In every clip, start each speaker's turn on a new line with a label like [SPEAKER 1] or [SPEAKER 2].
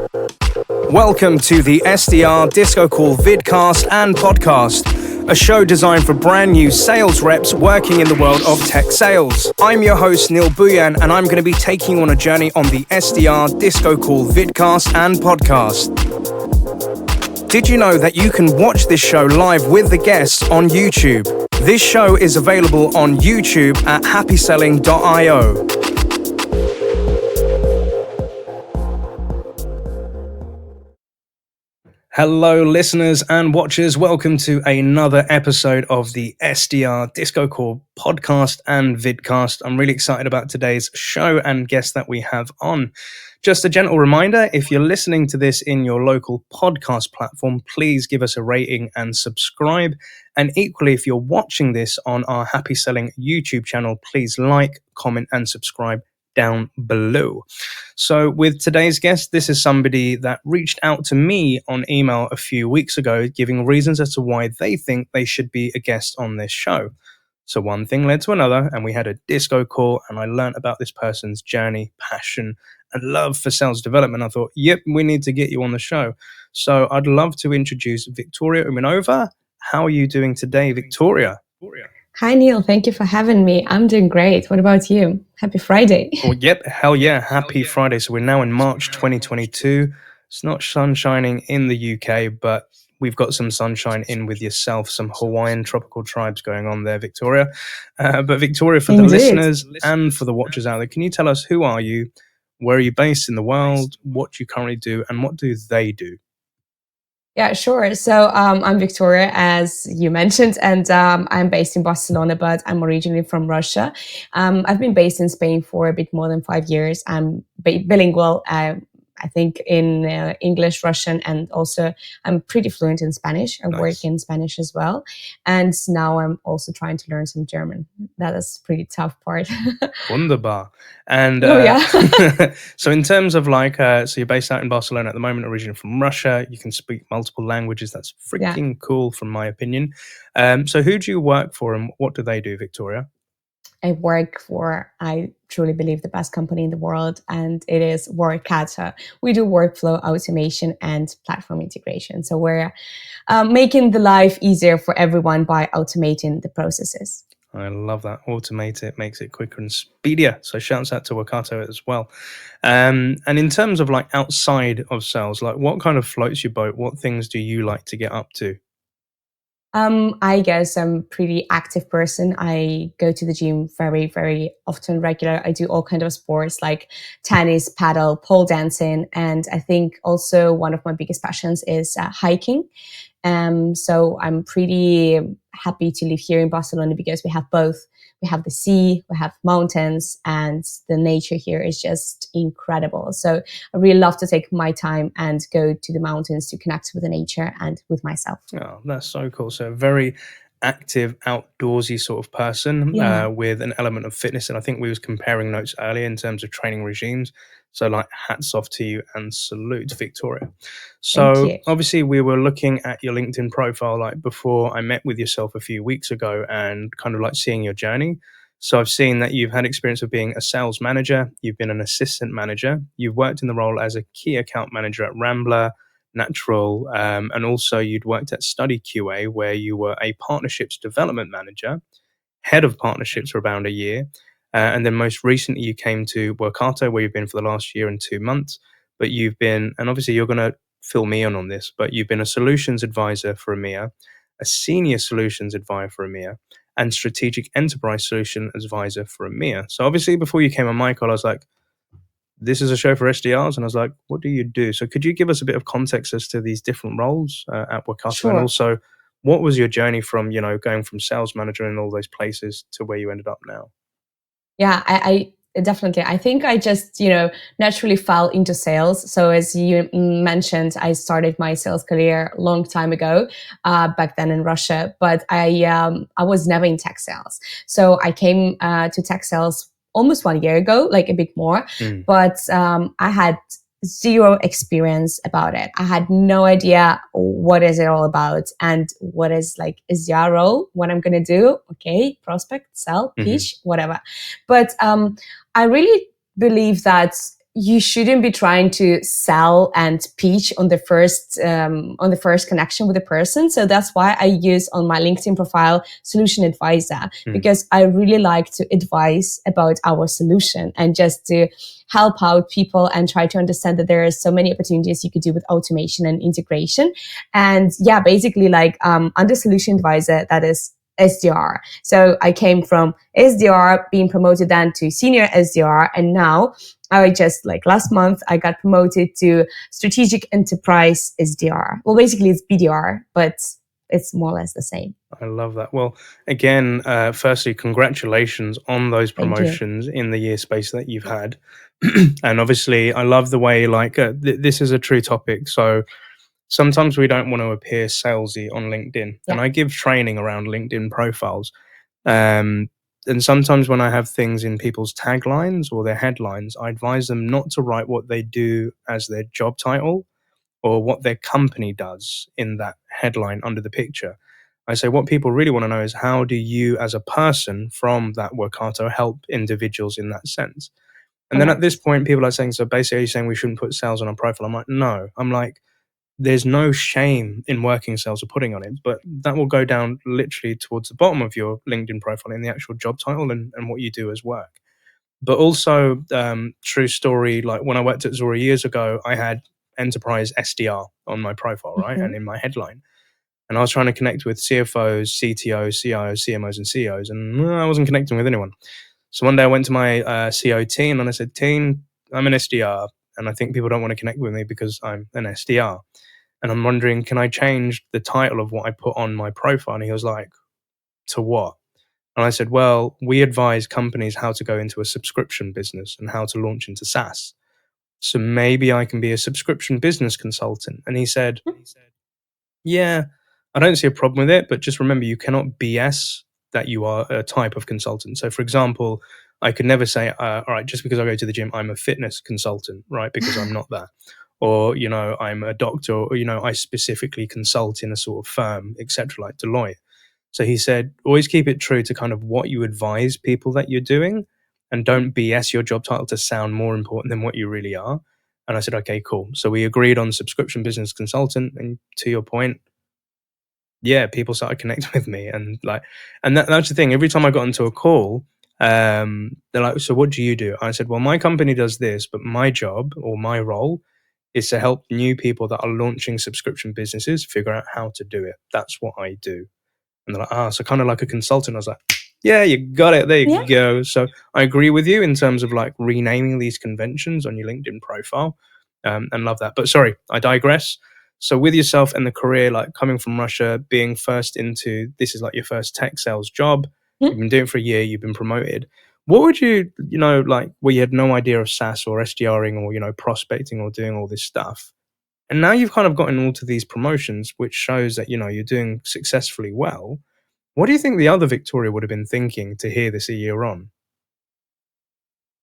[SPEAKER 1] Welcome to the SDR DiscoCall vidcast and podcast, a show designed for brand new sales reps working in the world of tech sales. I'm your host, Neil Buyan, and I'm going to be taking you on a journey on the SDR DiscoCall vidcast and podcast. Did you know that you can watch this show live with the guests on YouTube? This show is available on YouTube at happyselling.io. Hello, listeners and watchers. Welcome to another episode of the SDR DiscoCall podcast and vidcast. I'm really excited about today's show and guest that we have on. Just a gentle reminder, if you're listening to this in your local podcast platform, please give us a rating and subscribe. And equally, if you're watching this on our Happy Selling YouTube channel, please like, comment, and subscribe down below. So with today's guest, this is somebody that reached out to me on email a few weeks ago, giving reasons as to why they think they should be a guest on this show. So one thing led to another, and we had a disco call, and I learned about this person's journey, passion, and love for sales development. I thought, yep, we need to get you on the show. So I'd love to introduce Victoria Umnova. How are you doing today, Victoria?
[SPEAKER 2] Hi, Neil. Thank you for having me. I'm doing great. What about you? Happy Friday.
[SPEAKER 1] Well, yep. Hell yeah. Happy Friday. So we're now in March 2022. It's not sun shining in the UK, but we've got some sunshine in with yourself, some Hawaiian tropical tribes going on there, Victoria. But Victoria, for the listeners and for the watchers out there, can you tell us who are you? Where are you based in the world? What do you currently do? And what do they do?
[SPEAKER 2] Yeah, sure. So I'm Victoria, as you mentioned, and I'm based in Barcelona, but I'm originally from Russia. I've been based in Spain for a bit more than 5 years. I'm bilingual, I think, in English, Russian, and also I'm pretty fluent in Spanish. I work in Spanish as well. And now I'm also trying to learn some German. That is a pretty tough part.
[SPEAKER 1] Wunderbar. And so in terms of so you're based out in Barcelona at the moment, originally from Russia. You can speak multiple languages. That's freaking cool from my opinion. So who do you work for and what do they do, Victoria?
[SPEAKER 2] I work for, I truly believe, the best company in the world, and it is Workato. We do workflow automation and platform integration. So we're making the life easier for everyone by automating the processes.
[SPEAKER 1] I love that. Automate it, makes it quicker and speedier. So shouts out to Workato as well. And in terms of outside of sales, what kind of floats your boat? What things do you like to get up to?
[SPEAKER 2] I guess I'm a pretty active person. I go to the gym very, very often, regular. I do all kinds of sports like tennis, paddle, pole dancing. And I think also one of my biggest passions is hiking. So I'm pretty happy to live here in Barcelona because we have both. We have the sea, we have mountains, and the nature here is just incredible. So I really love to take my time and go to the mountains to connect with the nature and with myself.
[SPEAKER 1] Oh, that's so cool. So a very active, outdoorsy sort of person with an element of fitness. And I think we was comparing notes earlier in terms of training regimes. So hats off to you and salute, Victoria. So obviously we were looking at your LinkedIn profile before I met with yourself a few weeks ago and kind of seeing your journey. So I've seen that you've had experience of being a sales manager. You've been an assistant manager. You've worked in the role as a key account manager at Rambler, Natural, and also you'd worked at Study QA where you were a partnerships development manager, head of partnerships for about a year. And then most recently you came to Workato where you've been for the last year and 2 months, but you've been, and obviously you're going to fill me in on this, but you've been a solutions advisor for EMEA, a senior solutions advisor for EMEA, and strategic enterprise solution advisor for EMEA. So obviously before you came on my call, I was like, this is a show for SDRs. And I was like, what do you do? So could you give us a bit of context as to these different roles at Workato? Sure. And also what was your journey from, going from sales manager in all those places to where you ended up now?
[SPEAKER 2] Yeah, I definitely. I think I just, naturally fell into sales. So as you mentioned, I started my sales career a long time ago, back then in Russia, but I was never in tech sales. So I came to tech sales almost 1 year ago, like a bit more, but I had zero experience about it. I had no idea what is it all about and what is SDR role, what I'm going to do. Okay, prospect, sell, pitch, whatever. But I really believe that you shouldn't be trying to sell and pitch on the first connection with the person. So that's why I use on my LinkedIn profile solution advisor, because I really like to advise about our solution and just to help out people and try to understand that there are so many opportunities you could do with automation and integration. And yeah, basically like under solution advisor, that is SDR. So I came from SDR, being promoted then to senior SDR, and now I just like last month I got promoted to strategic enterprise SDR. Well, basically it's BDR, but it's more or less the same.
[SPEAKER 1] I love that. Well, again, firstly, congratulations on those
[SPEAKER 2] Thank you.
[SPEAKER 1] promotions in the year space that you've had. And obviously, I love the way like this is a true topic. So sometimes we don't want to appear salesy on LinkedIn, and I give training around LinkedIn profiles. And sometimes when I have things in people's taglines or their headlines, I advise them not to write what they do as their job title or what their company does in that headline under the picture. I say what people really want to know is how do you as a person from that Workato help individuals in that sense? And then at this point, people are saying, so basically you're saying we shouldn't put sales on our profile. I'm like, no. I'm like, there's no shame in working sales or putting on it, but that will go down literally towards the bottom of your LinkedIn profile in the actual job title and what you do as work. But also, true story, like when I worked at Zora years ago, I had enterprise SDR on my profile, right? And in my headline. And I was trying to connect with CFOs, CTOs, CIOs, CMOs, and CEOs, and I wasn't connecting with anyone. So one day I went to my CO team and I said, team, I'm an SDR, and I think people don't want to connect with me because I'm an SDR. And I'm wondering, can I change the title of what I put on my profile? And he was like, to what? And I said, well, we advise companies how to go into a subscription business and how to launch into SaaS. So maybe I can be a subscription business consultant. And he said, yeah, I don't see a problem with it, but just remember, you cannot BS that you are a type of consultant. So, for example, I could never say, all right, just because I go to the gym, I'm a fitness consultant, right? Because I'm not that. Or, I'm a doctor, or, I specifically consult in a sort of firm, etc., like Deloitte. So he said, always keep it true to kind of what you advise people that you're doing and don't BS your job title to sound more important than what you really are. And I said, okay, cool. So we agreed on subscription business consultant. And to your point, yeah, people started connecting with me. And that's the thing. Every time I got into a call, they're like, so what do you do? I said, well, my company does this, but my job or my role is to help new people that are launching subscription businesses figure out how to do it. That's what I do. And they're like, so kind of like a consultant. I was like, yeah, you got it. There you go. So I agree with you in terms of like renaming these conventions on your LinkedIn profile, and love that. But sorry, I digress. So with yourself and the career, like coming from Russia, being first into, this is like your first tech sales job. You've been doing it for a year. You've been promoted. What would you, like where you had no idea of SaaS or SDRing or, prospecting or doing all this stuff. And now you've kind of gotten all to these promotions, which shows that, you're doing successfully well. What do you think the other Victoria would have been thinking to hear this a year on?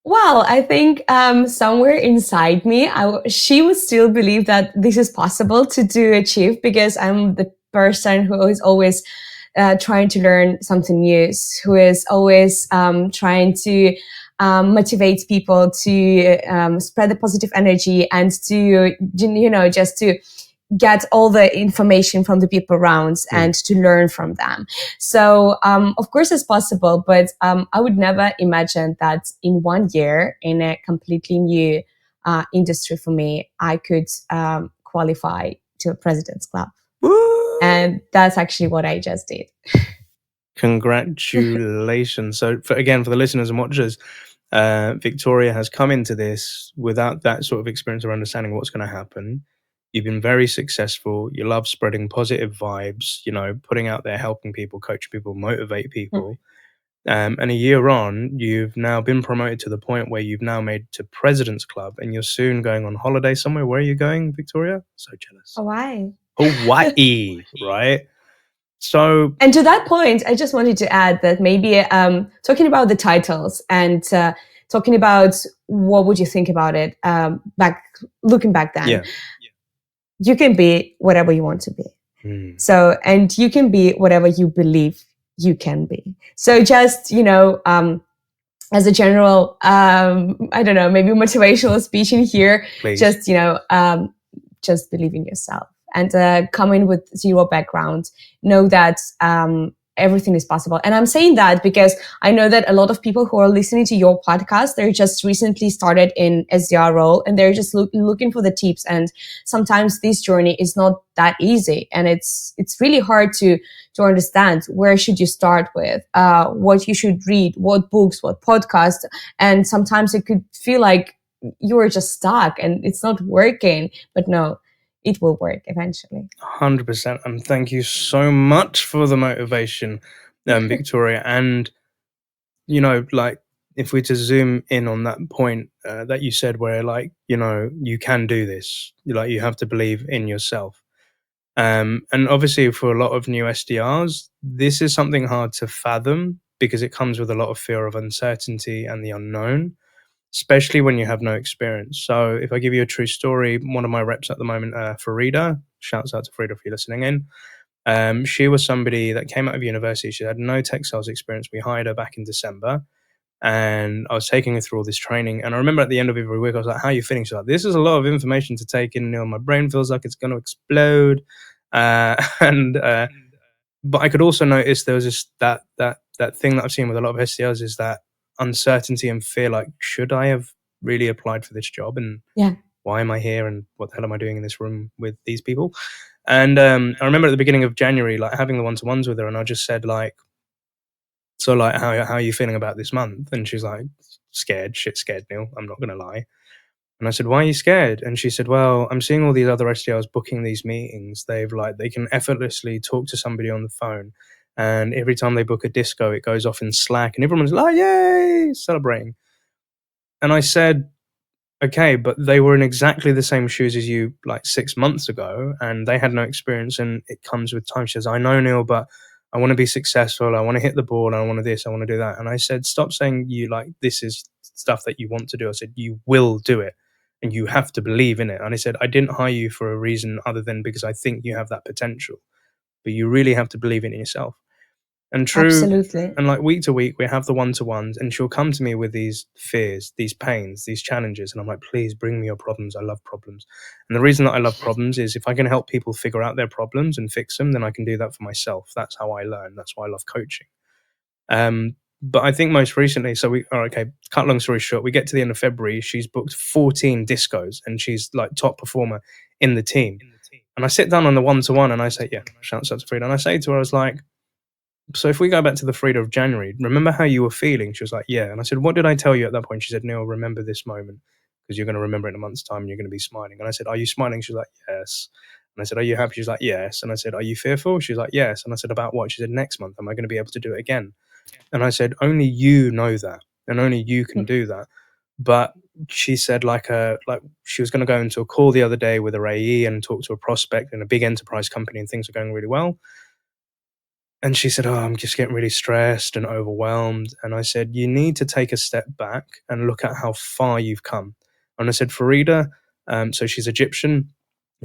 [SPEAKER 2] Well, I think somewhere inside me, she would still believe that this is possible to achieve, because I'm the person who is always trying to learn something new, who is always trying to motivate people to spread the positive energy and to, just to get all the information from the people around and to learn from them. So, of course, it's possible, but I would never imagine that in 1 year in a completely new industry for me, I could qualify to a President's Club.
[SPEAKER 1] Woo!
[SPEAKER 2] And that's actually what I just did.
[SPEAKER 1] Congratulations. So, for the listeners and watchers, Victoria has come into this without that sort of experience or understanding what's going to happen. You've been very successful. You love spreading positive vibes, putting out there, helping people, coaching people, motivate people. And a year on, you've now been promoted to the point where you've now made to President's Club, and you're soon going on holiday somewhere. Where are you going, Victoria? So jealous. Hawaii, right? So,
[SPEAKER 2] and to that point, I just wanted to add that maybe talking about the titles and talking about what would you think about it looking back then, you can be whatever you want to be. So, and you can be whatever you believe you can be. So just, as a general, I don't know, maybe motivational speech in here,
[SPEAKER 1] Please.
[SPEAKER 2] just, just believe in yourself and come in with zero background. Know that everything is possible. And I'm saying that because I know that a lot of people who are listening to your podcast, they're just recently started in SDR role and they're just looking for the tips. And sometimes this journey is not that easy. And it's really hard to understand where should you start with, what you should read, what books, what podcasts. And sometimes it could feel like you are just stuck and it's not working. But no, it will work eventually.
[SPEAKER 1] 100%. And thank you so much for the motivation, Victoria. And, like, if we just zoom in on that point that you said, where, like, you can do this, like, you have to believe in yourself. And obviously, for a lot of new SDRs, this is something hard to fathom because it comes with a lot of fear of uncertainty and the unknown, especially when you have no experience. So if I give you a true story, one of my reps at the moment, Farida, shouts out to Farida if you're listening in. She was somebody that came out of university. She had no tech sales experience. We hired her back in December, and I was taking her through all this training. And I remember at the end of every week, I was like, "How are you feeling?" She's like, "This is a lot of information to take in. My brain feels like it's going to explode." And but I could also notice there was that thing that I've seen with a lot of SDRs is that uncertainty and fear. Like, should I have really applied for this job? And
[SPEAKER 2] Yeah.
[SPEAKER 1] why am I here? And what the hell am I doing in this room with these people? And I remember at the beginning of January, like having the one-to-ones with her, and I just said like, "So like, how are you feeling about this month?" And she's like, "Scared, shit scared, Neil. I'm not gonna lie." And I said, "Why are you scared?" And she said, "Well, I'm seeing all these other SDRs booking these meetings. They can effortlessly talk to somebody on the phone. And every time they book a disco, it goes off in Slack and everyone's like, yay, celebrating." And I said, "Okay, but they were in exactly the same shoes as you like 6 months ago and they had no experience and it comes with time." She says, "I know, Neil, but I want to be successful. I want to hit the ball. I want to this, I want to do that." And I said, "Stop saying you like this is stuff that you want to do." I said, "You will do it and you have to believe in it." And I said, "I didn't hire you for a reason other than because I think you have that potential, but you really have to believe in yourself." And true,
[SPEAKER 2] Absolutely.
[SPEAKER 1] and like week to week, we have the one-to-ones, and she'll come to me with these fears, these pains, these challenges. And I'm like, "Please bring me your problems. I love problems." And the reason that I love problems is if I can help people figure out their problems and fix them, then I can do that for myself. That's how I learn. That's why I love coaching. But I think most recently, so okay, cut long story short, we get to the end of February, she's booked 14 discos and she's like top performer in the team. And I sit down on the one-to-one and I say, yeah, shouts out to Frida. And I say to her, I was like, "So if we go back to the Frida of January, remember how you were feeling?" She was like, "Yeah." And I said, "What did I tell you at that point?" She said, "Neil, remember this moment because you're going to remember it in a month's time and you're going to be smiling." And I said, "Are you smiling?" She was like, "Yes." And I said, "Are you happy?" She was like, "Yes." And I said, "Are you fearful?" She was like, "Yes." And I said, "About what?" She said, "Next month, am I going to be able to do it again?" And I said, "Only you know that and only you can do that." But she said like she was going to go into a call the other day with her AE and talk to a prospect in a big enterprise company and things are going really well. And she said, "Oh, I'm just getting really stressed and overwhelmed." And I said, "You need to take a step back and look at how far you've come." And I said, "Farida," so she's Egyptian,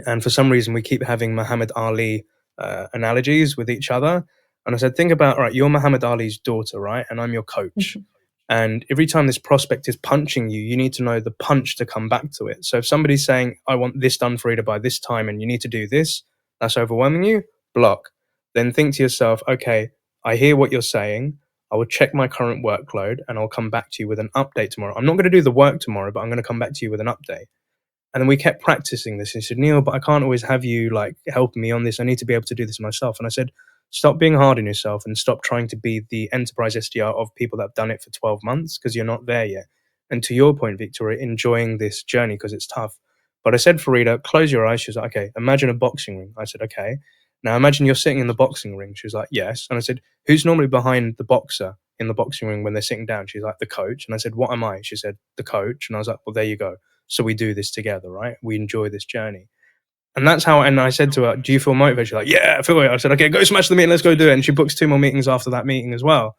[SPEAKER 1] and for some reason we keep having Muhammad Ali analogies with each other. And I said, "Think about, all right, you're Muhammad Ali's daughter, right? And I'm your coach. And every time this prospect is punching you, you need to know the punch to come back to it. So if somebody's saying, 'I want this done, Farida, by this time, and you need to do this,' that's overwhelming you, block. Then think to yourself, okay, I hear what you're saying. I will check my current workload and I'll come back to you with an update tomorrow. I'm not going to do the work tomorrow, but I'm going to come back to you with an update." And then we kept practicing this. And he said, "Neil, but I can't always have you like helping me on this. I need to be able to do this myself." And I said, "Stop being hard on yourself and stop trying to be the enterprise SDR of people that have done it for 12 months because you're not there yet. And to your point, Victoria, enjoying this journey because it's tough." But I said, "Farida, close your eyes." She was like, "Okay, imagine a boxing ring." I said, "Okay. Now imagine you're sitting in the boxing ring." She was like, "Yes." And I said, "Who's normally behind the boxer in the boxing ring when they're sitting down?" She's like, "The coach." And I said, "What am I?" She said, "The coach." And I was like, "Well, there you go. So we do this together, right? We enjoy this journey." And that's how, and I said to her, "Do you feel motivated?" She's like, "Yeah, I feel it." I said, "Okay, go smash the meeting. Let's go do it." And she books 2 more meetings after that meeting as well.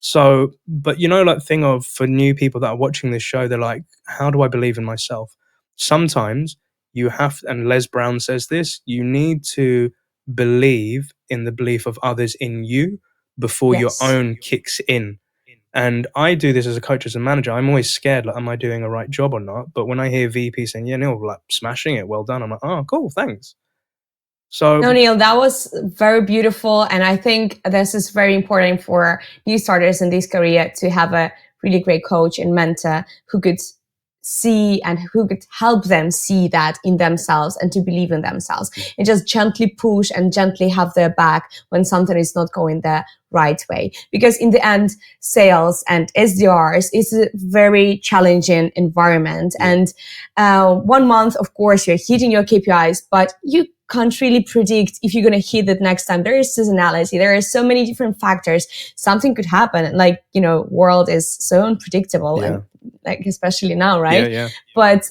[SPEAKER 1] So, but like thing of for new people that are watching this show, they're like, how do I believe in myself? Sometimes you have, and Les Brown says this, you need to believe in the belief of others in you before your
[SPEAKER 2] Yes.
[SPEAKER 1] own kicks in. And I do this as a coach, as a manager. I'm always scared, like, am I doing a right job or not? But when I hear VP saying, yeah, Neil, like, smashing it, well done, I'm like, oh, cool, thanks. So,
[SPEAKER 2] No, Neil, that was very beautiful. And I think this is very important for new starters in this career to have a really great coach and mentor who could see and who could help them see that in themselves and to believe in themselves and just gently push and gently have their back when something is not going the right way. Because in the end, sales and SDRs is a very challenging environment. And 1 month, of course, you're hitting your KPIs, but you can't really predict if you're going to hit it next time. There is seasonality. There are so many different factors. Something could happen. Like, world is so unpredictable and like, especially now, right?
[SPEAKER 1] Yeah.
[SPEAKER 2] But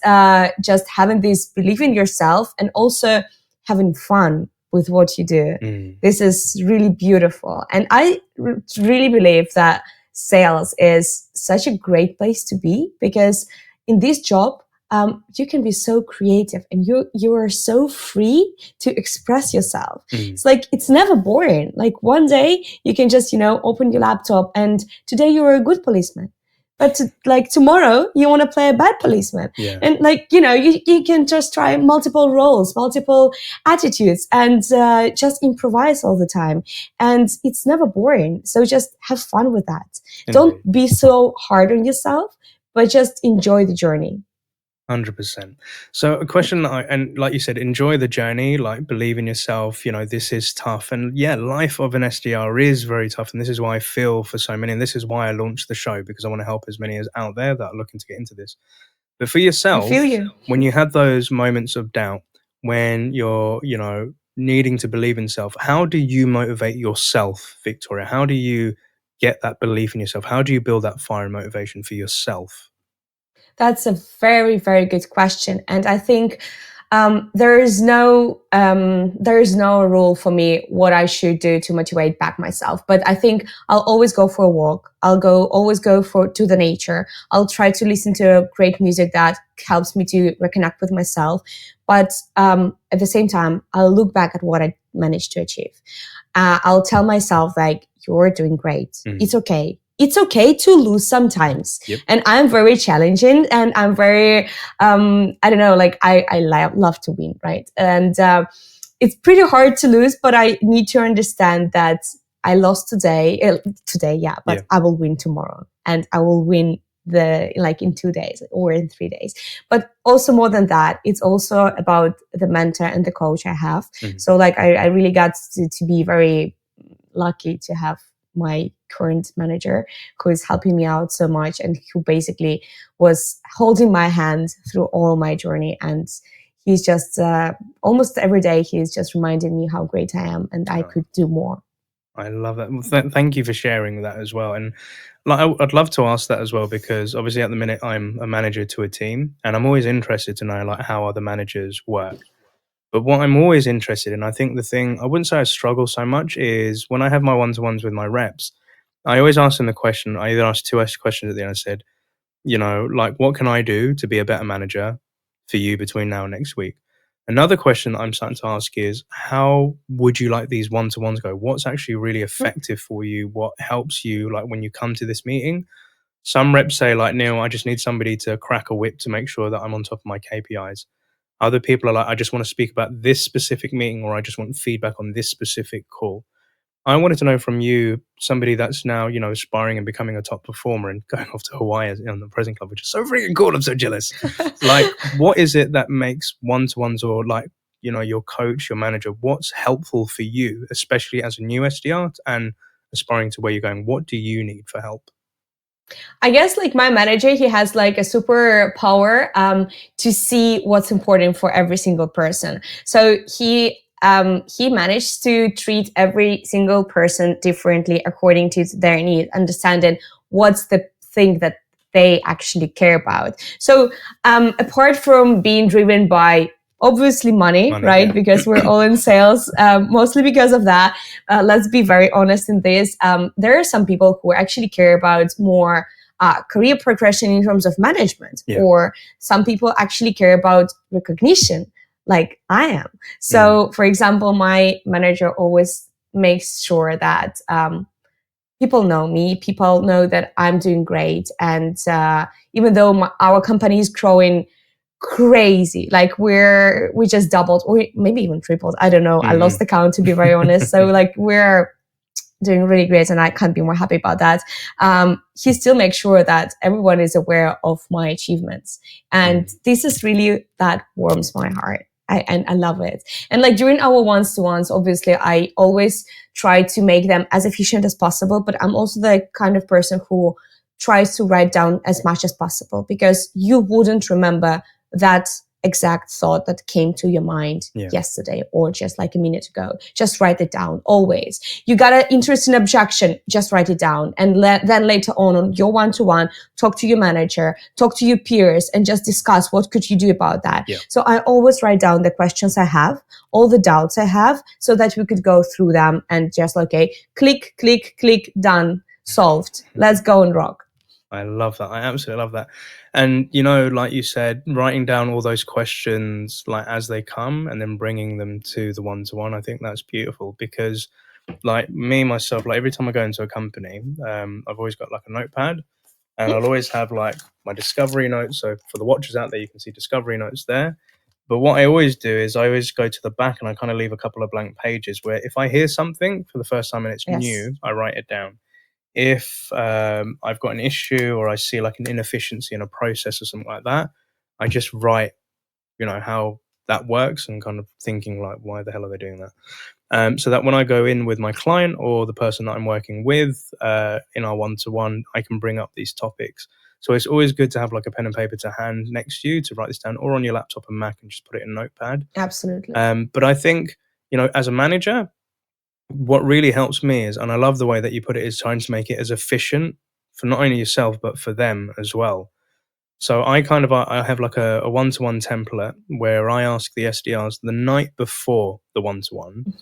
[SPEAKER 2] just having this belief in yourself and also having fun with what you do. This is really beautiful. And I really believe that sales is such a great place to be, because in this job, you can be so creative and you are so free to express yourself. It's like, it's never boring. Like, one day you can just, open your laptop and today you're a good policeman. But tomorrow you want to play a bad policeman. And you can just try multiple roles, multiple attitudes, and just improvise all the time. And it's never boring. So just have fun with that. Indeed. Don't be so hard on yourself, but just enjoy the journey.
[SPEAKER 1] 100%. So a question and like you said, enjoy the journey, like, believe in yourself, this is tough. And yeah, life of an SDR is very tough. And this is why I feel for so many. And this is why I launched the show, because I want to help as many as out there that are looking to get into this. But for yourself,
[SPEAKER 2] I feel you.
[SPEAKER 1] When you have those moments of doubt, when you're, needing to believe in self, how do you motivate yourself, Victoria? How do you get that belief in yourself? How do you build that fire and motivation for yourself?
[SPEAKER 2] That's a very, very good question. And I think there is no rule for me what I should do to motivate back myself. But I think I'll always go for a walk. I'll always go to the nature. I'll try to listen to great music that helps me to reconnect with myself. But at the same time, I'll look back at what I managed to achieve. I'll tell myself, like, you're doing great. It's okay. It's okay to lose sometimes. And I'm very challenging and I'm very, I love to win, right? And it's pretty hard to lose, but I need to understand that I lost today, but I will win tomorrow and I will win in 2 days or in 3 days. But also more than that, it's also about the mentor and the coach I have. So I really got to be very lucky to have my current manager who is helping me out so much and who basically was holding my hand through all my journey. And he's just almost every day he's just reminding me how great I am and I could do more.
[SPEAKER 1] I love that. Well, thank you for sharing that as well. And I'd love to ask that as well, because obviously at the minute I'm a manager to a team and I'm always interested to know how other managers work. But what I'm always interested in, I think the thing, I wouldn't say I struggle so much, is when I have my one-to-ones with my reps, I always ask them the question, I either asked 2 questions at the end. I said, what can I do to be a better manager for you between now and next week? Another question that I'm starting to ask is, how would you like these one-to-ones go? What's actually really effective for you? What helps you, when you come to this meeting? Some reps say, Neil, I just need somebody to crack a whip to make sure that I'm on top of my KPIs. Other people are I just want to speak about this specific meeting, or I just want feedback on this specific call. I wanted to know from you, somebody that's now, aspiring and becoming a top performer and going off to Hawaii on the President Club, which is so freaking cool. I'm so jealous. What is it that makes one-to-ones or your coach, your manager, what's helpful for you, especially as a new SDR and aspiring to where you're going? What do you need for help?
[SPEAKER 2] I guess my manager, he has a super power to see what's important for every single person. So he managed to treat every single person differently according to their needs, understanding what's the thing that they actually care about. So apart from being driven by obviously money, right? Yeah. Because we're all in sales, mostly because of that. Let's be very honest in this. There are some people who actually care about more career progression in terms of management, or some people actually care about recognition, like I am. So, for example, my manager always makes sure that people know me. People know that I'm doing great. And even though our company is growing crazy, like we just doubled or maybe even tripled. I don't know. I lost the count, to be very honest. So like we're doing really great, and I can't be more happy about that. He still makes sure that everyone is aware of my achievements, and this is really that warms my heart. And I love it. And like during our one-to-ones, obviously, I always try to make them as efficient as possible. But I'm also the kind of person who tries to write down as much as possible, because you wouldn't remember that exact thought that came to your mind yesterday or just like a minute ago. Just write it down always. You got an interesting objection, just write it down. And then later on your one-to-one, talk to your manager, talk to your peers, and just discuss what could you do about that. So I always write down the questions I have, all the doubts I have, so that we could go through them and just okay, click, click, click, done, solved. Let's go and rock.
[SPEAKER 1] I love that. I absolutely love that. And, you know, like you said, writing down all those questions like as they come and then bringing them to the one-to-one, I think that's beautiful, because like me, myself, like every time I go into a company, I've always got like a notepad, and I'll always have like my discovery notes. So for the watchers out there, you can see discovery notes there. But what I always do is I always go to the back and I kind of leave a couple of blank pages where if I hear something for the first time and it's new, I write it down. If I've got an issue or I see like an inefficiency in a process or something like that, I just write, you know, how that works and kind of thinking like, why the hell are they doing that? So that when I go in with my client or the person that I'm working with in our one-to-one, I can bring up these topics. So it's always good to have like a pen and paper to hand next to you to write this down, or on your laptop and Mac and just put it in Notepad.
[SPEAKER 2] Absolutely.
[SPEAKER 1] But I think, you know, as a manager, what really helps me is, and I love the way that you put it, is trying to make it as efficient for not only yourself, but for them as well. So I have like a one-to-one template where I ask the SDRs the night before the one-to-one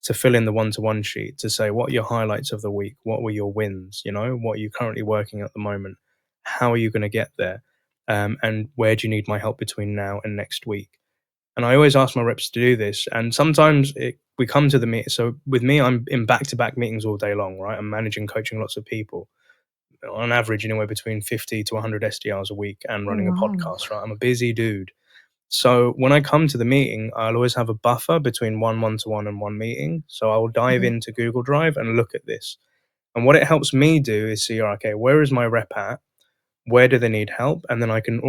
[SPEAKER 1] to fill in the one-to-one sheet to say, what are your highlights of the week? What were your wins? You know, what are you currently working at the moment? How are you going to get there? And where do you need my help between now and next week? And I always ask my reps to do this. And sometimes we come to the meeting. So with me, I'm in back-to-back meetings all day long, right? I'm managing, coaching lots of people. On average, anywhere between 50 to 100 SDRs a week and running a podcast, right? I'm a busy dude. So when I come to the meeting, I'll always have a buffer between one-to-one and one meeting. So I will dive into Google Drive and look at this. And what it helps me do is see, okay, where is my rep at? Where do they need help? And then I can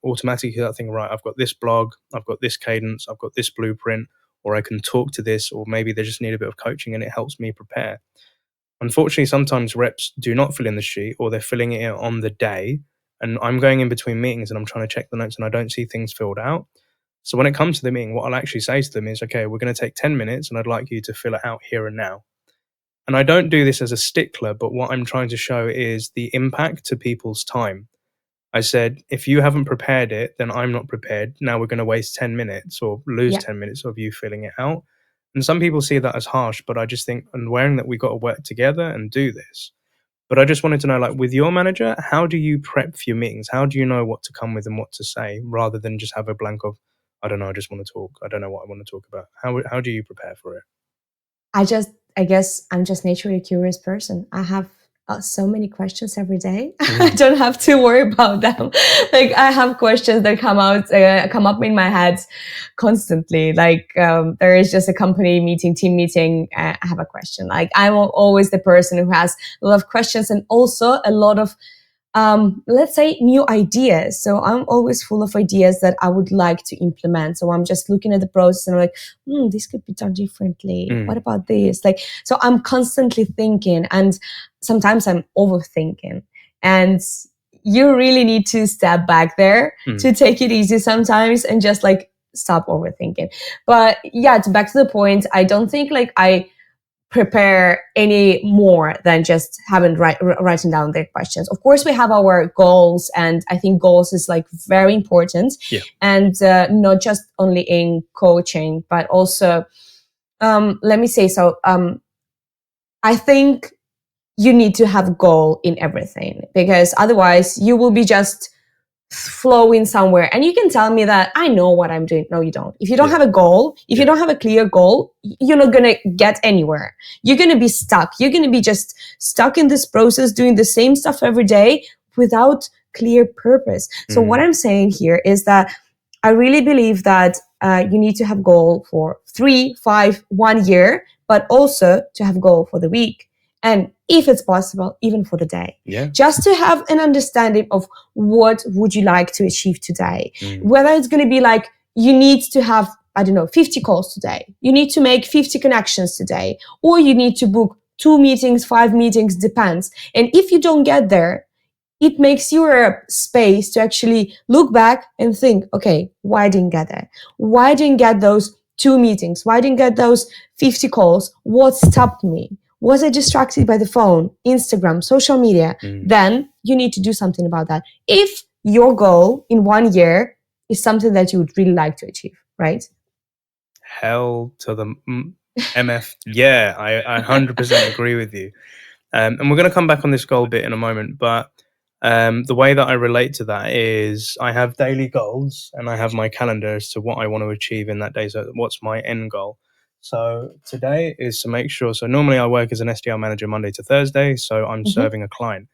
[SPEAKER 1] automatically think, right, I've got this blog, I've got this cadence, I've got this blueprint, or I can talk to this, or maybe they just need a bit of coaching, and it helps me prepare. Unfortunately, sometimes reps do not fill in the sheet, or they're filling it in on the day, and I'm going in between meetings and I'm trying to check the notes and I don't see things filled out. So when it comes to the meeting, what I'll actually say to them is, okay, we're going to take 10 minutes and I'd like you to fill it out here and now. And I don't do this as a stickler, but what I'm trying to show is the impact to people's time. I said, if you haven't prepared it, then I'm not prepared. Now we're going to waste 10 minutes or lose 10 minutes of you filling it out. And some people see that as harsh, but I just think, and wearing that we got to work together and do this. But I just wanted to know, like with your manager, how do you prep for your meetings? How do you know what to come with and what to say, rather than just have a blank of, I don't know, I just want to talk. I don't know what I want to talk about. How do you prepare for it?
[SPEAKER 2] I guess I'm just naturally a curious person. I have so many questions every day. I don't have to worry about them. Like I have questions that come up in my head constantly. Like there is just a company meeting, team meeting. I have a question. Like I'm always the person who has a lot of questions and also a lot of let's say new ideas. So I'm always full of ideas that I would like to implement. So I'm just looking at the process and I'm like, this could be done differently. What about this? Like, so I'm constantly thinking, and sometimes I'm overthinking, and you really need to step back there to take it easy sometimes and just like stop overthinking. But yeah, back to the point, I don't think like I prepare any more than just writing down their questions. Of course, we have our goals, and I think goals is like very important. And not just only in coaching, but also, let me say so. I think you need to have goal in everything, because otherwise you will be just flowing somewhere, and you can tell me that I know what I'm doing. No, you don't. If you don't have a goal, if you don't have a clear goal, you're not going to get anywhere. You're going to be stuck. You're going to be just stuck in this process, doing the same stuff every day without clear purpose. So what I'm saying here is that I really believe that you need to have goal for 3, 5, 1 year, but also to have goal for the week. And if it's possible, even for the day. Just to have an understanding of what would you like to achieve today. Whether it's going to be like, you need to have, I don't know, 50 calls today. You need to make 50 connections today. Or you need to book 2 meetings, 5 meetings, depends. And if you don't get there, it makes you a space to actually look back and think, okay, why didn't get there? Why didn't get those 2 meetings? Why didn't get those 50 calls? What stopped me? Was I distracted by the phone, Instagram, social media? Then you need to do something about that. If your goal in 1 year is something that you would really like to achieve, right?
[SPEAKER 1] Hell to the MF. Yeah, I 100% agree with you. And we're going to come back on this goal bit in a moment, but the way that I relate to that is I have daily goals and I have my calendar as to what I want to achieve in that day. So what's my end goal? So today is to make sure. So normally I work as an SDR manager Monday to Thursday. So I'm serving a client.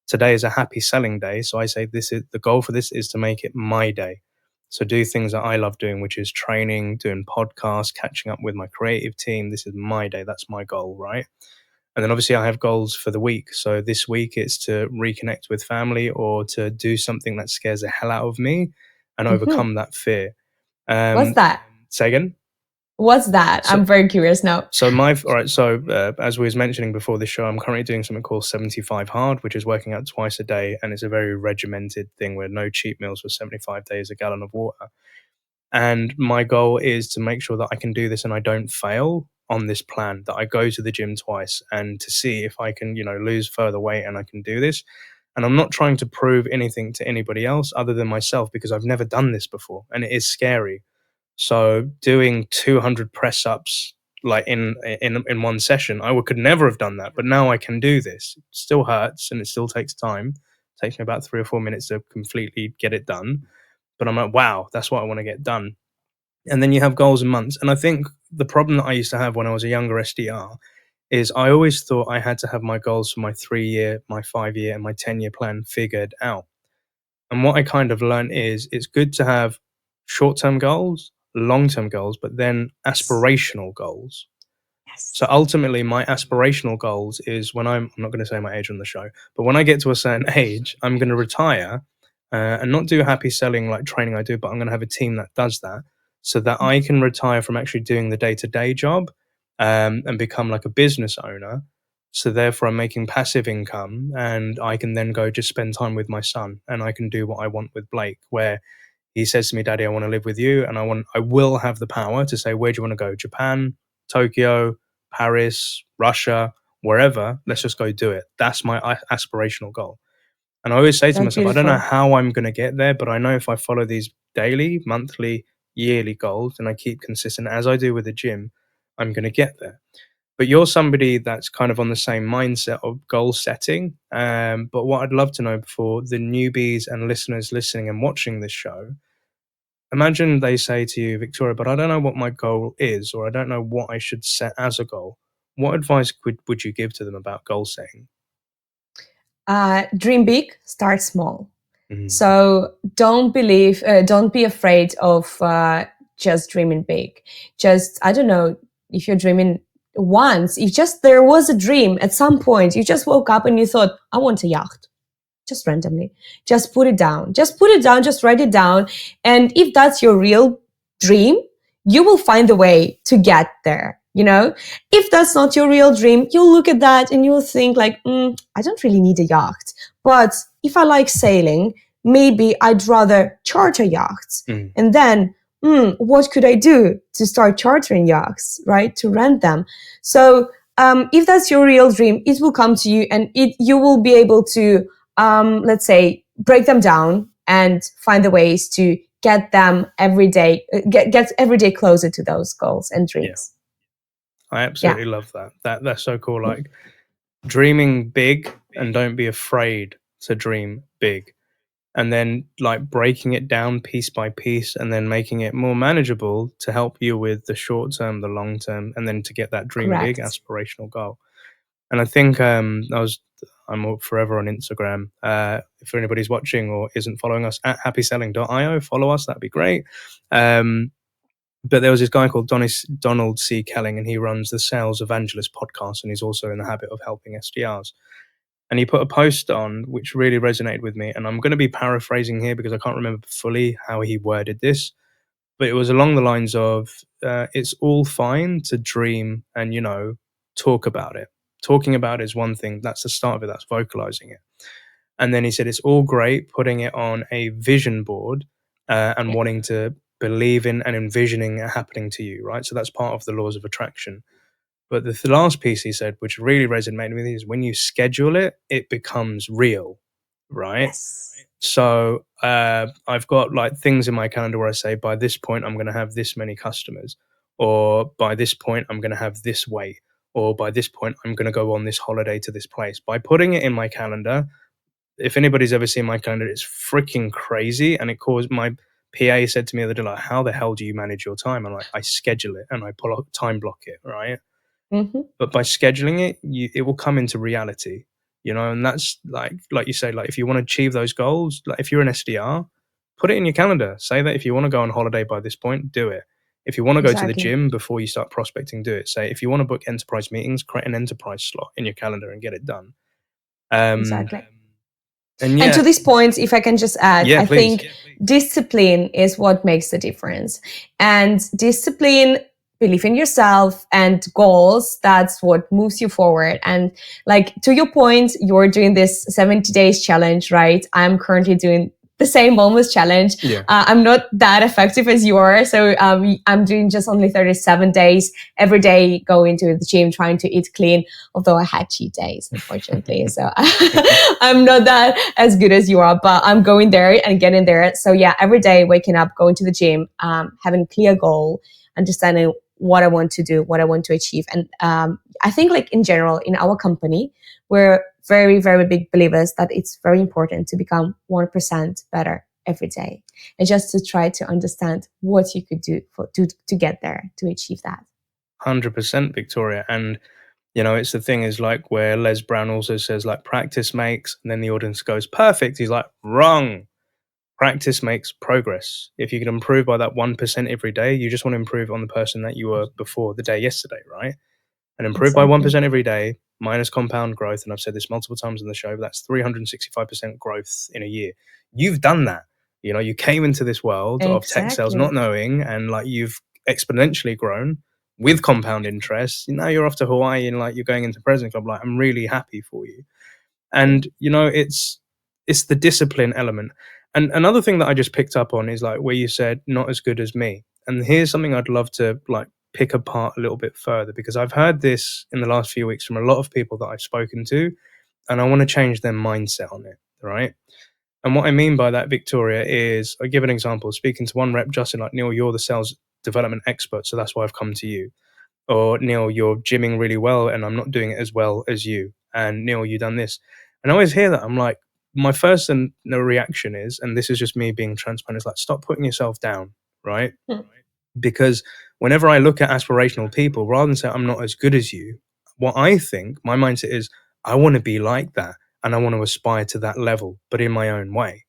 [SPEAKER 1] Today is a happy selling day. So I say this is the goal for this is to make it my day. So do things that I love doing, which is training, doing podcasts, catching up with my creative team. This is my day. That's my goal, right? And then obviously I have goals for the week. So this week it's to reconnect with family or to do something that scares the hell out of me and overcome that fear.
[SPEAKER 2] What's that?
[SPEAKER 1] Say again?
[SPEAKER 2] What's that? I'm very curious now.
[SPEAKER 1] So as we was mentioning before this show, I'm currently doing something called 75 hard, which is working out twice a day. And it's a very regimented thing where no cheat meals for 75 days, a gallon of water. And my goal is to make sure that I can do this and I don't fail on this plan, that I go to the gym twice and to see if I can, lose further weight and I can do this. And I'm not trying to prove anything to anybody else other than myself because I've never done this before and it is scary. So doing 200 press ups like in one session, I could never have done that, but now I can do this. It still hurts and it still takes time. It takes me about 3 or 4 minutes to completely get it done. But I'm like, wow, that's what I want to get done. And then you have goals and months. And I think the problem that I used to have when I was a younger SDR is I always thought I had to have my goals for my 3-year, my 5-year, and my 10-year plan figured out. And what I kind of learned is it's good to have short-term goals, long-term goals, but then aspirational goals. So ultimately, my aspirational goals is when I'm not going to say my age on the show, but when I get to a certain age, I'm going to retire and not do happy selling like training I do, but I'm going to have a team that does that so that I can retire from actually doing the day-to-day job and become like a business owner. So therefore, I'm making passive income and I can then go just spend time with my son and I can do what I want with Blake, where he says to me, Daddy, I want to live with you. And I will have the power to say, where do you want to go? Japan, Tokyo, Paris, Russia, wherever, let's just go do it. That's my aspirational goal. And I always say to myself, I don't know how I'm going to get there, but I know if I follow these daily, monthly, yearly goals and I keep consistent as I do with the gym, I'm going to get there. But you're somebody that's kind of on the same mindset of goal setting. But what I'd love to know for the newbies and listeners listening and watching this show, imagine they say to you, Victoria, but I don't know what my goal is, or I don't know what I should set as a goal. What advice would you give to them about goal setting?
[SPEAKER 2] Dream big, start small. So don't be afraid of just dreaming big. Just, I don't know, if you're dreaming once, if just there was a dream at some point, you just woke up and you thought, I want a yacht. Just randomly. Just put it down. Just write it down. And if that's your real dream, you will find the way to get there. If that's not your real dream, you'll look at that and you'll think like, I don't really need a yacht. But if I like sailing, maybe I'd rather charter yachts. And then, what could I do to start chartering yachts, right? To rent them. So if that's your real dream, it will come to you and you will be able to, let's say, break them down and find the ways to get them every day, get every day closer to those goals and dreams.
[SPEAKER 1] Yeah. I absolutely love that. That's so cool. Like dreaming big and don't be afraid to dream big. and then like breaking it down piece by piece and then making it more manageable to help you with the short term, the long term, and then to get that dream big
[SPEAKER 2] Correct.
[SPEAKER 1] aspirational goal. And I think I'm forever on Instagram. If anybody's watching or isn't following us at happyselling.io, follow us. That'd be great. But there was this guy called Donald C. Kelling, and he runs the Sales Evangelist podcast, and he's also in the habit of helping SDRs. And he put a post on which really resonated with me. And I'm going to be paraphrasing here because I can't remember fully how he worded this, but it was along the lines of it's all fine to dream and, talk about it. Talking about it is one thing. That's the start of it. That's vocalizing it. And then he said, it's all great putting it on a vision board and
[SPEAKER 2] Yeah.
[SPEAKER 1] wanting to believe in and envisioning it happening to you, right? So that's part of the laws of attraction. But the last piece he said, which really resonated with me, is when you schedule it, it becomes real, right?
[SPEAKER 2] Yes.
[SPEAKER 1] So I've got like things in my calendar where I say, by this point, I'm going to have this many customers, or by this point, I'm going to have this weight, or by this point, I'm going to go on this holiday to this place. By putting it in my calendar, if anybody's ever seen my calendar, it's freaking crazy. And it caused my PA said to me the other day, like, how the hell do you manage your time? And like, I schedule it and I pull up time block it, right?
[SPEAKER 2] Mm-hmm.
[SPEAKER 1] But by scheduling it, it will come into reality, and that's like you say, like if you want to achieve those goals, like if you're an SDR, put it in your calendar. Say that if you want to go on holiday by this point, do it. If you want to go to the
[SPEAKER 2] Exactly.
[SPEAKER 1] gym before you start prospecting, do it. Say if you want to book enterprise meetings, create an enterprise slot in your calendar and get it done.
[SPEAKER 2] Exactly.
[SPEAKER 1] And
[SPEAKER 2] And to
[SPEAKER 1] yeah,
[SPEAKER 2] this point, if I can just add,
[SPEAKER 1] yeah,
[SPEAKER 2] I
[SPEAKER 1] please.
[SPEAKER 2] think discipline is what makes the difference. And discipline, belief in yourself, and goals, that's what moves you forward. And like to your point, you're doing this 70 days challenge, right? I'm currently doing the same wellness challenge.
[SPEAKER 1] Yeah.
[SPEAKER 2] I'm not that effective as you are. So I'm doing just only 37 days every day, going to the gym, trying to eat clean, although I had cheat days, unfortunately. So I'm not that as good as you are, but I'm going there and getting there. So yeah, every day waking up, going to the gym, having a clear goal, understanding what I want to do, what I want to achieve. And I think like in general, in our company, we're very, very big believers that it's very important to become 1% better every day, and just to try to understand what you could do to get there, to achieve that.
[SPEAKER 1] 100%, Victoria. And it's the thing is like where Les Brown also says like practice makes, and then the audience goes perfect. He's like, wrong. Practice makes progress. If you can improve by that 1% every day, you just want to improve on the person that you were before the day yesterday, right? And improve by
[SPEAKER 2] Exactly.
[SPEAKER 1] 1% every day minus compound growth. And I've said this multiple times on the show, but that's 365% growth in a year. You've done that. You came into this world of tech sales not
[SPEAKER 2] Exactly.
[SPEAKER 1] knowing, and like you've exponentially grown with compound interest. Now you're off to Hawaii and like you're going into President Club. Like, I'm really happy for you. And it's the discipline element. And another thing that I just picked up on is like where you said not as good as me. And here's something I'd love to like pick apart a little bit further, because I've heard this in the last few weeks from a lot of people that I've spoken to, and I want to change their mindset on it, right? And what I mean by that, Victoria, is I give an example. Speaking to one rep, Justin, like, Neil, you're the sales development expert, so that's why I've come to you. Or, Neil, you're gymming really well and I'm not doing it as well as you. And Neil, you done this. And I always hear that. I'm like, my first and no reaction is, and this is just me being transparent, is like, stop putting yourself down, right?
[SPEAKER 2] Hmm.
[SPEAKER 1] Because whenever I look at aspirational people, rather than say I'm not as good as you, what I think, my mindset is, I want to be like that and I want to aspire to that level, but in my own way.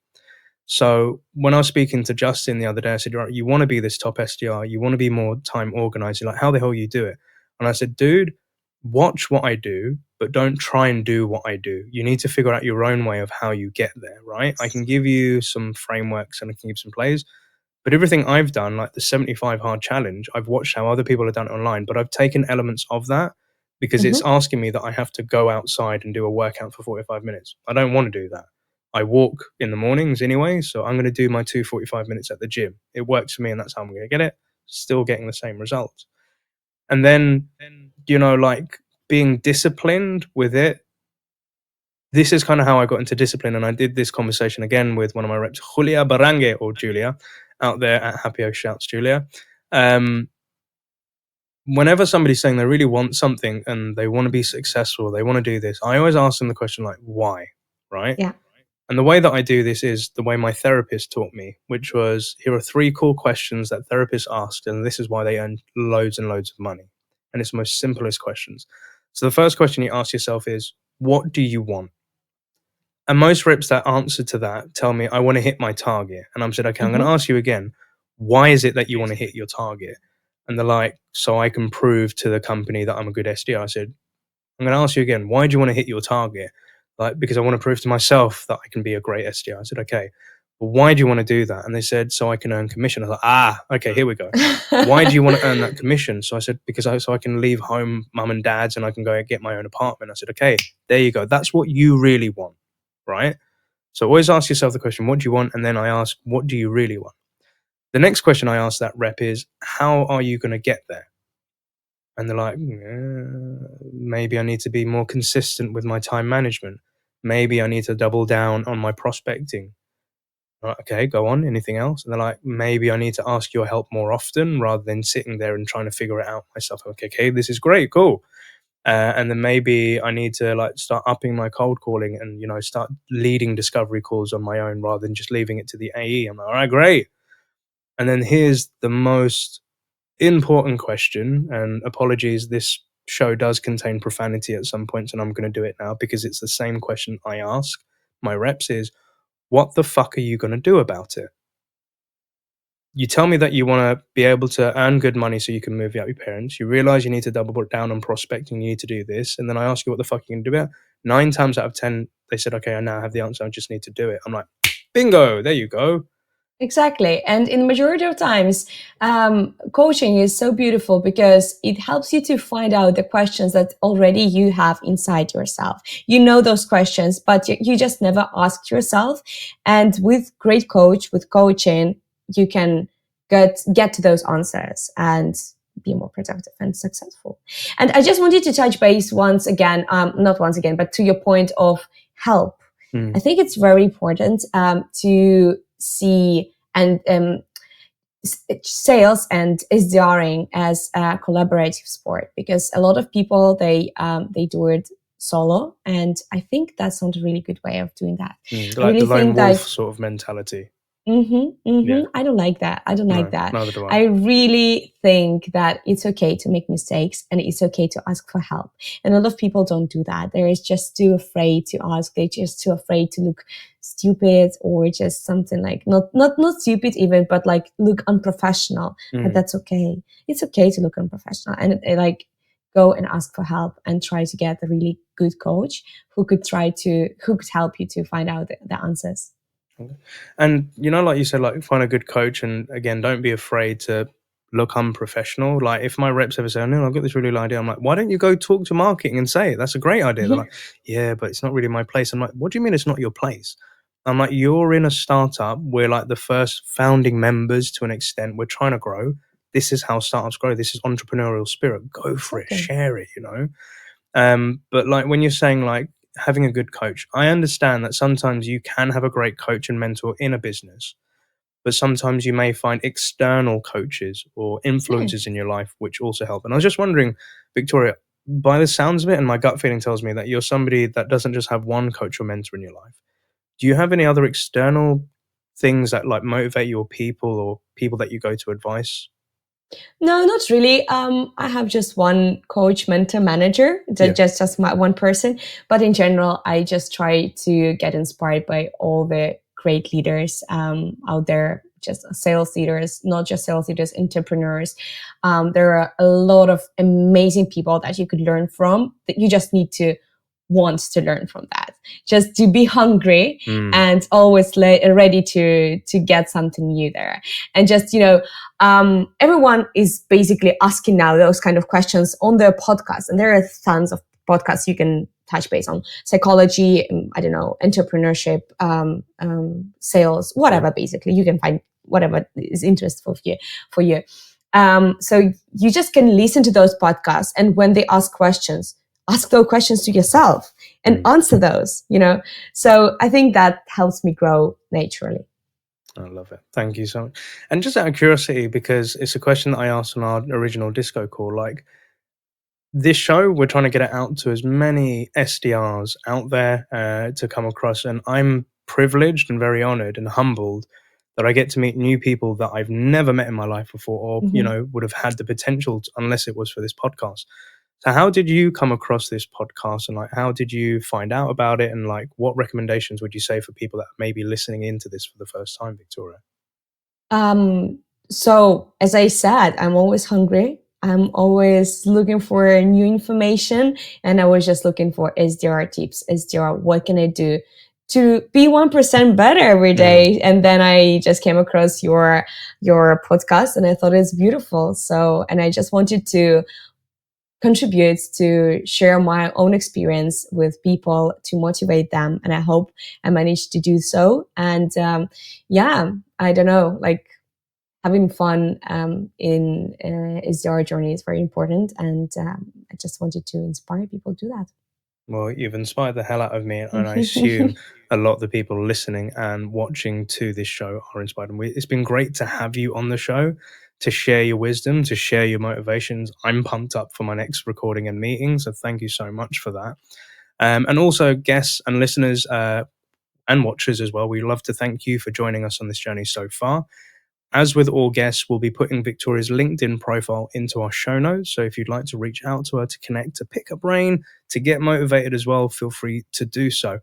[SPEAKER 1] So when I was speaking to Justin the other day, I said, right, you want to be this top SDR, you want to be more time organized. Like, how the hell you do it? And I said, dude, watch what I do, but don't try and do what I do. You need to figure out your own way of how you get there, right? I can give you some frameworks and I can give some plays, but everything I've done, like the 75 hard challenge, I've watched how other people have done it online, but I've taken elements of that because it's
[SPEAKER 2] Mm-hmm.
[SPEAKER 1] asking me that I have to go outside and do a workout for 45 minutes. I don't want to do that. I walk in the mornings anyway, so I'm going to do my 2 45 minutes at the gym. It works for me, and that's how I'm going to get it. Still getting the same results. And then, like being disciplined with it. This is kind of how I got into discipline, and I did this conversation again with one of my reps, Julia Barange, or Julia, out there at Happy O Shouts, Julia. Whenever somebody's saying they really want something and they want to be successful, they want to do this, I always ask them the question like, why? Right?
[SPEAKER 2] Yeah.
[SPEAKER 1] And the way that I do this is the way my therapist taught me, which was, here are 3 core questions that therapists ask, and this is why they earn loads and loads of money. And it's the most simplest questions. So the first question you ask yourself is, what do you want? And most reps that answer to that tell me, I want to hit my target. And I'm said, okay, I'm going to
[SPEAKER 2] Mhm.
[SPEAKER 1] ask you again, why is it that you want to hit your target? And they're like, so I can prove to the company that I'm a good SDR. I said, I'm going to ask you again, why do you want to hit your target? Like, because I want to prove to myself that I can be a great SDR. I said, okay, well, why do you want to do that? And they said, so I can earn commission. I was like, okay, here we go. Why do you want to earn that commission? So I said, so I can leave home, mum and dad's, and I can go and get my own apartment. I said, okay, there you go. That's what you really want, right? So always ask yourself the question, what do you want? And then I ask, what do you really want? The next question I ask that rep is, how are you going to get there? And they're like, maybe I need to be more consistent with my time management. Maybe I need to double down on my prospecting. Right, okay, go on. Anything else? And they're like, maybe I need to ask your help more often rather than sitting there and trying to figure it out myself. Okay, this is great, cool. And then maybe I need to like start upping my cold calling and start leading discovery calls on my own rather than just leaving it to the AE. I'm like, all right, great. And then here's the most important question, and apologies, this show does contain profanity at some points, and I'm going to do it now because it's the same question I ask my reps is, what the fuck are you going to do about it? You tell me that you want to be able to earn good money so you can move out your parents. You realize you need to double down on prospecting. You need to do this. And then I ask you what the fuck you can do about it. 9 times out of 10, they said, okay, I now have the answer. I just need to do it. I'm like, bingo, there you go.
[SPEAKER 2] Exactly. And in the majority of times, coaching is so beautiful because it helps you to find out the questions that already you have inside yourself. You know those questions, but you just never asked yourself. And with great coach, with coaching, you can get to those answers and be more productive and successful. And I just wanted to touch base once again, not once again, but to your point of help. I think it's very important to see and sales and SDRing as a collaborative sport, because a lot of people they do it solo, and I think that's not a really good way of doing that. I
[SPEAKER 1] Like the
[SPEAKER 2] really
[SPEAKER 1] lone
[SPEAKER 2] think
[SPEAKER 1] wolf
[SPEAKER 2] that
[SPEAKER 1] sort of mentality.
[SPEAKER 2] Mm-hmm.
[SPEAKER 1] Yeah.
[SPEAKER 2] I don't like that. I don't like
[SPEAKER 1] No,
[SPEAKER 2] that.
[SPEAKER 1] neither do I.
[SPEAKER 2] I really think that it's okay to make mistakes and it's okay to ask for help. And a lot of people don't do that. They're just too afraid to ask. They're just too afraid to look stupid or just something like not stupid even, but like look unprofessional. But that's okay. It's okay to look unprofessional and like go and ask for help and try to get a really good coach who could help you to find out the answers.
[SPEAKER 1] And like you said, like find a good coach, and again, don't be afraid to look unprofessional. Like if my reps ever say, "No, I've got this really good idea," I'm like, "Why don't you go talk to marketing and say it? That's a great idea." They're like, "Yeah, but it's not really my place." I'm like, "What do you mean it's not your place?" I'm like, "You're in a startup. We're like the first founding members to an extent. We're trying to grow. This is how startups grow. This is entrepreneurial spirit. Go for it,
[SPEAKER 2] Exactly.
[SPEAKER 1] share it. But like when you're saying like having a good coach, I understand that sometimes you can have a great coach and mentor in a business, but sometimes you may find external coaches or
[SPEAKER 2] Yeah.
[SPEAKER 1] influences in your life which also help. And I was just wondering, Victoria, by the sounds of it, and my gut feeling tells me that you're somebody that doesn't just have one coach or mentor in your life. Do you have any other external things that like motivate you, or people that you go to advice?
[SPEAKER 2] No, not really. I have just one coach, mentor, manager,
[SPEAKER 1] Yeah.
[SPEAKER 2] just my one person. But in general, I just try to get inspired by all the great leaders out there, just sales leaders, not just sales leaders, entrepreneurs. There are a lot of amazing people that you could learn from. That you just need to want to learn from that. Just to be hungry and always ready to get something new there. And just everyone is basically asking now those kind of questions on their podcast, and there are tons of podcasts you can touch base on psychology, I don't know, entrepreneurship, sales, whatever.
[SPEAKER 1] Yeah.
[SPEAKER 2] Basically, you can find whatever is interesting for you. So you just can listen to those podcasts, and when they ask questions, ask those questions to yourself and answer those. So I think that helps me grow naturally.
[SPEAKER 1] I love it. Thank you so much. And just out of curiosity, because it's a question that I asked on our original disco call, like this show, we're trying to get it out to as many SDRs out there to come across. And I'm privileged and very honored and humbled that I get to meet new people that I've never met in my life before, or, would have had the potential to, unless it was for this podcast. So how did you come across this podcast, and how did you find out about it, and what recommendations would you say for people that may be listening into this for the first time, Victoria?
[SPEAKER 2] So as I said, I'm always hungry. I'm always looking for new information, and I was just looking for SDR tips. SDR, what can I do to be 1% better every day? And then I just came across your podcast, and I thought it's beautiful. So, and I just wanted to contribute to share my own experience with people to motivate them, and I hope I managed to do so. And I don't know, having fun in SDR journey is very important, and I just wanted to inspire people to do that.
[SPEAKER 1] Well, you've inspired the hell out of me, and I assume a lot of the people listening and watching to this show are inspired. And it's been great to have you on the show to share your wisdom, to share your motivations. I'm pumped up for my next recording and meeting, so thank you so much for that. And also guests and listeners and watchers as well, we love to thank you for joining us on this journey so far. As with all guests, we'll be putting Victoria's LinkedIn profile into our show notes. So if you'd like to reach out to her to connect, to pick a brain, to get motivated as well, feel free to do so.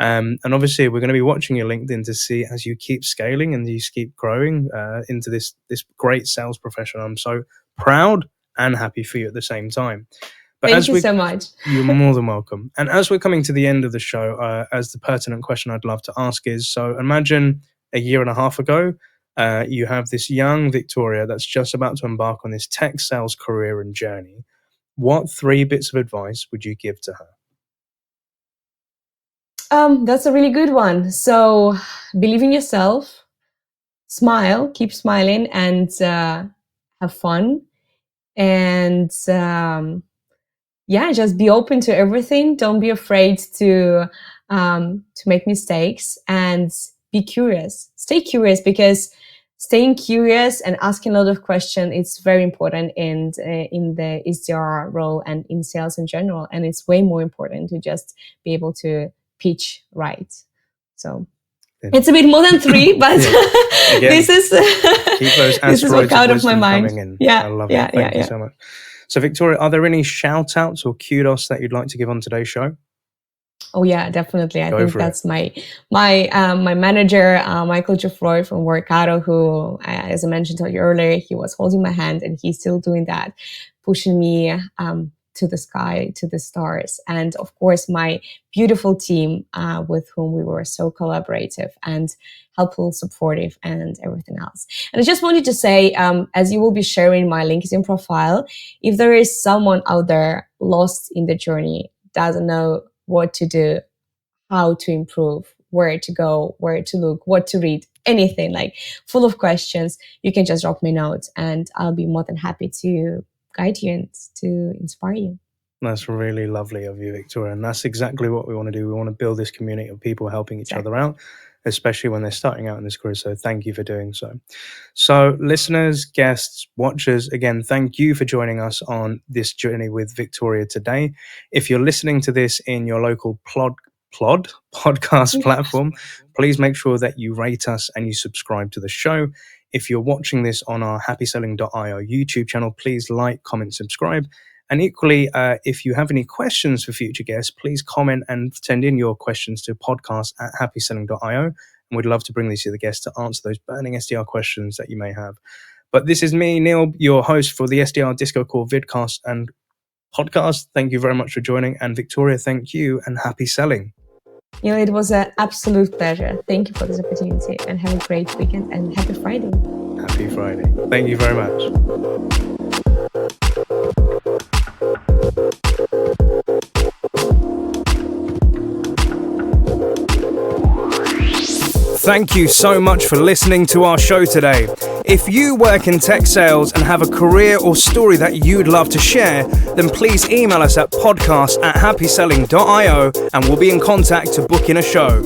[SPEAKER 1] And obviously, we're going to be watching your LinkedIn to see as you keep scaling and you keep growing into this great sales profession. I'm so proud and happy for you at the same time. But
[SPEAKER 2] Thank you so much.
[SPEAKER 1] You're more than welcome. And as we're coming to the end of the show, as the pertinent question I'd love to ask is, so imagine a year and a half ago, you have this young Victoria that's just about to embark on this tech sales career and journey. What 3 bits of advice would you give to her?
[SPEAKER 2] That's a really good one. So believe in yourself, smile, keep smiling, and have fun. And just be open to everything. Don't be afraid to make mistakes, and be curious. Stay curious, because staying curious and asking a lot of questions is very important in the SDR role and in sales in general. And it's way more important to just be able to pitch right. So it's a bit more than 3, but this is
[SPEAKER 1] keep those
[SPEAKER 2] this is what out of my mind.
[SPEAKER 1] In. I love it. Thank you so much. So Victoria, are there any shout outs or kudos that you'd like to give on today's show?
[SPEAKER 2] Oh yeah, definitely. I think that's my manager, Michael Geoffroy from Workato, who, as I mentioned to you earlier, he was holding my hand, and he's still doing that, pushing me to the sky, to the stars. And of course, my beautiful team with whom we were so collaborative and helpful, supportive, and everything else. And I just wanted to say, as you will be sharing my LinkedIn profile, if there is someone out there lost in the journey, doesn't know what to do, how to improve, where to go, where to look, what to read, anything, full of questions, you can just drop me a note, and I'll be more than happy to guide you and to inspire you.
[SPEAKER 1] That's really lovely of you, Victoria. And that's exactly what we want to do. We want to build this community of people helping each other out, especially when they're starting out in this career. So thank you for doing so. So listeners, guests, watchers, again, thank you for joining us on this journey with Victoria today. If you're listening to this in your local podcast platform, please make sure that you rate us and you subscribe to the show. If you're watching this on our happyselling.io YouTube channel, please like, comment, subscribe. And equally, if you have any questions for future guests, please comment and send in your questions to podcast@happyselling.io. And we'd love to bring these to the guests to answer those burning SDR questions that you may have. But this is me, Neil, your host for the SDR DiscoCall vidcast and podcast. Thank you very much for joining. And Victoria, thank you, and happy selling.
[SPEAKER 2] It was an absolute pleasure. Thank you for this opportunity, and have a great weekend, and happy Friday.
[SPEAKER 1] Happy Friday. Thank you very much. Thank you so much for listening to our show today. If you work in tech sales and have a career or story that you'd love to share, then please email us at podcast@happyselling.io, and we'll be in contact to book in a show.